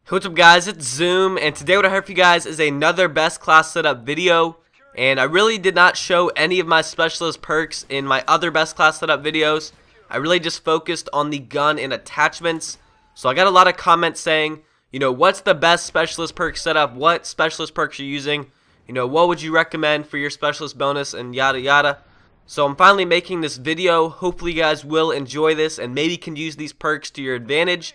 What's up guys, it's Zoom, and today what I have for you guys is another best class setup video. And I really did not show any of my specialist perks in my other best class setup videos. I really just focused on the gun and attachments. So I got a lot of comments saying, you know, what's the best specialist perk setup, what specialist perks you're using, you know, what would you recommend for your specialist bonus, and yada yada. So I'm finally making this video. Hopefully you guys will enjoy this and maybe can use these perks to your advantage.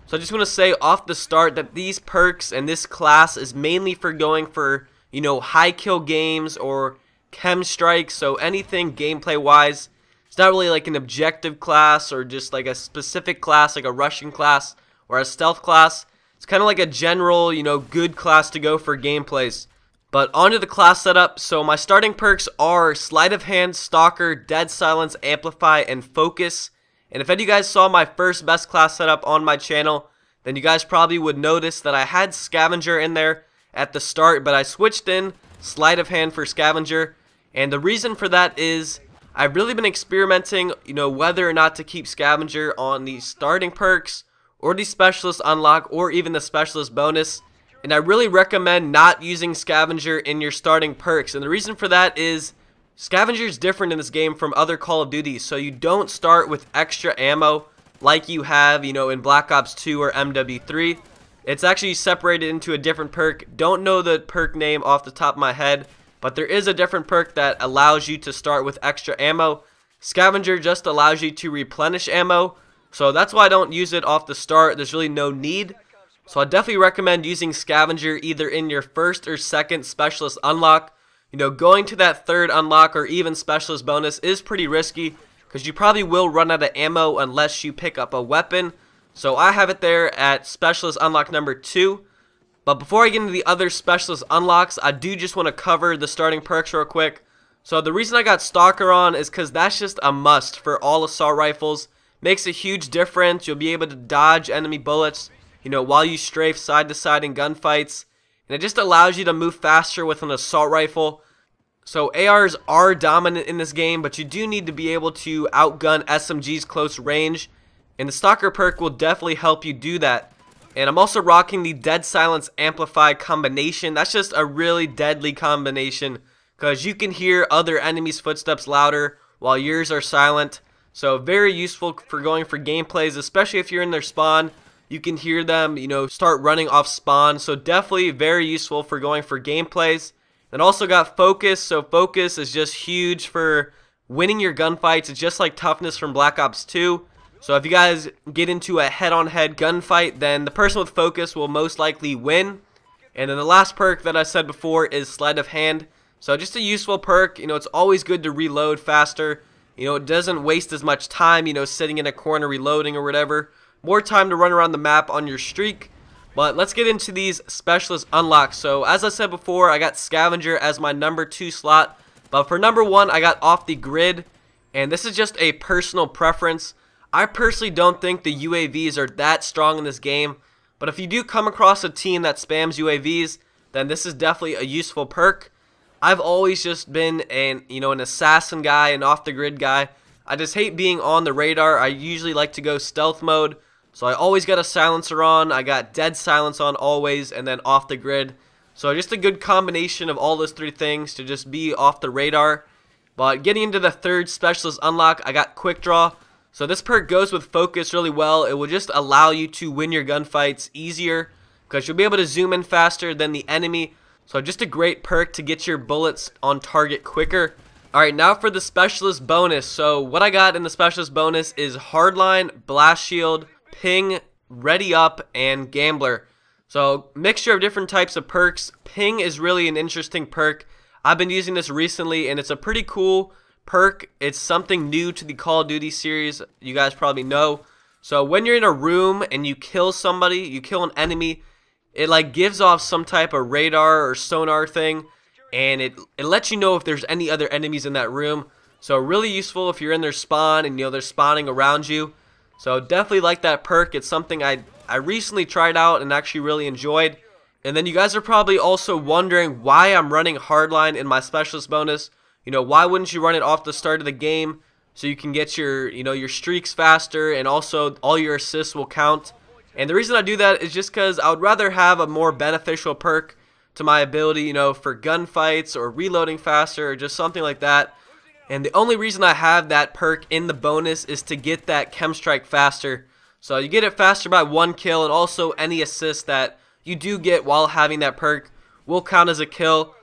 So I just want to say off the start that these perks and this class is mainly for going for, you know, high kill games or chem strikes. So anything gameplay wise. It's not really like an objective class or just like a specific class like a rushing class or a stealth class. It's kind of like a general, you know, good class to go for gameplays. But onto the class setup. So my starting perks are Sleight of Hand, Stalker, Dead Silence, Amplify, and Focus. And if any of you guys saw my first best class setup on my channel, then you guys probably would notice that I had Scavenger in there at the start, but I switched in Sleight of Hand for Scavenger. And the reason for that is I've really been experimenting, you know, whether or not to keep Scavenger on the starting perks or the specialist unlock or even the specialist bonus. And I really recommend not using Scavenger in your starting perks. And the reason for that is Scavenger is different in this game from other Call of Duty. So you don't start with extra ammo like you have, you know, in Black Ops 2 or MW3. It's actually separated into a different perk. Don't know the perk name off the top of my head, but there is a different perk that allows you to start with extra ammo. Scavenger just allows you to replenish ammo. So that's why I don't use it off the start. There's really no need. So I definitely recommend using Scavenger either in your first or second specialist unlock. You know, going to that third unlock or even specialist bonus is pretty risky because you probably will run out of ammo unless you pick up a weapon. So I have it there at specialist unlock number 2. But before I get into the other specialist unlocks, I do just want to cover the starting perks real quick. So the reason I got Stalker on is because that's just a must for all assault rifles. Makes a huge difference. You'll be able to dodge enemy bullets, you know, while you strafe side to side in gunfights. And it just allows you to move faster with an assault rifle. So ARs are dominant in this game, but you do need to be able to outgun SMGs close range. And the Stalker perk will definitely help you do that. And I'm also rocking the Dead Silence Amplify combination. That's just a really deadly combination because you can hear other enemies' footsteps louder while yours are silent. So very useful for going for gameplays, especially if you're in their spawn. You can hear them, you know, start running off spawn. So definitely very useful for going for gameplays. And also got Focus. So Focus is just huge for winning your gunfights. It's just like Toughness from Black Ops 2. So if you guys get into a head-on-head gunfight, then the person with Focus will most likely win. And then the last perk that I said before is Sleight of Hand. So just a useful perk. You know, it's always good to reload faster. You know, it doesn't waste as much time, you know, sitting in a corner reloading or whatever. More time to run around the map on your streak. But let's get into these specialist unlocks. So as I said before, I got Scavenger as my number 2 slot. But for number 1, I got Off the Grid. And this is just a personal preference. I personally don't think the UAVs are that strong in this game. But if you do come across a team that spams UAVs, then this is definitely a useful perk. I've always just been an assassin guy, an off the grid guy. I just hate being on the radar. I usually like to go stealth mode. So I always got a silencer on. I got dead silence on always, and then off the grid. So just a good combination of all those 3 things to just be off the radar. But getting into the third specialist unlock, I got Quick Draw. So this perk goes with Focus really well. It will just allow you to win your gunfights easier because you'll be able to zoom in faster than the enemy. So just a great perk to get your bullets on target quicker. Alright, now for the specialist bonus. So what I got in the specialist bonus is Hardline, Blast Shield, Ping, Ready Up, and Gambler. So mixture of different types of perks. Ping is really an interesting perk. I've been using this recently and it's a pretty cool perk. It's something new to the Call of Duty series, you guys probably know. So when you're in a room and you kill somebody, you kill an enemy, it like gives off some type of radar or sonar thing, and it lets you know if there's any other enemies in that room. So really useful if you're in their spawn and you know they're spawning around you. So definitely like that perk. It's something I recently tried out and actually really enjoyed. And then you guys are probably also wondering why I'm running Hardline in my specialist bonus. You know, why wouldn't you run it off the start of the game? so you can get your, your streaks faster, and also all your assists will count. And the reason I do that is just because I would rather have a more beneficial perk to my ability, for gunfights or reloading faster or just something like that. And the only reason I have that perk in the bonus is to get that chem strike faster. So you get it faster by 1 kill, and also any assist that you do get while having that perk will count as a kill.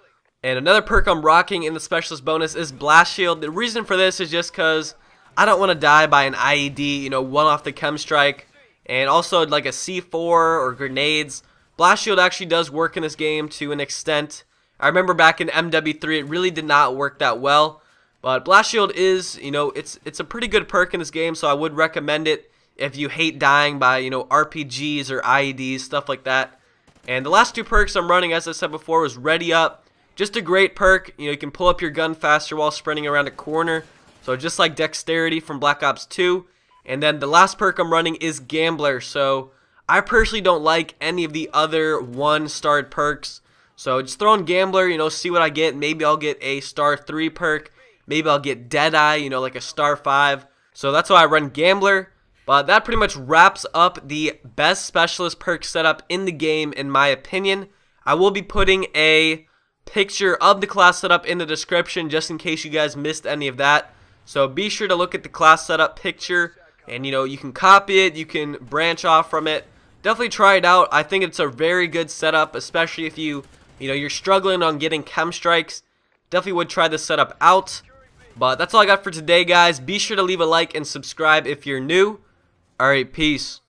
And another perk I'm rocking in the specialist bonus is Blast Shield. The reason for this is just because I don't want to die by an IED, one off the chem strike. And also like a C4 or grenades. Blast Shield actually does work in this game to an extent. I remember back in MW3 it really did not work that well. But Blast Shield is, it's a pretty good perk in this game, so I would recommend it if you hate dying by, RPGs or IEDs, stuff like that. And the last 2 perks I'm running, as I said before, was Ready Up. Just a great perk. You can pull up your gun faster while sprinting around a corner. So just like Dexterity from Black Ops 2. And then the last perk I'm running is Gambler. So I personally don't like any of the other 1-starred perks. So just throw in Gambler, see what I get. Maybe I'll get a star 3 perk. Maybe I'll get Deadeye, like a star 5. So that's why I run Gambler. But that pretty much wraps up the best specialist perk setup in the game, in my opinion. I will be putting a picture of the class setup in the description just in case you guys missed any of that. So be sure to look at the class setup picture, and you can copy it, you can branch off from it. Definitely try it out. I think it's a very good setup, especially if you're struggling on getting chem strikes. Definitely would try this setup out. But that's all I got for today, guys. Be sure to leave a like and subscribe if you're new. Alright, peace.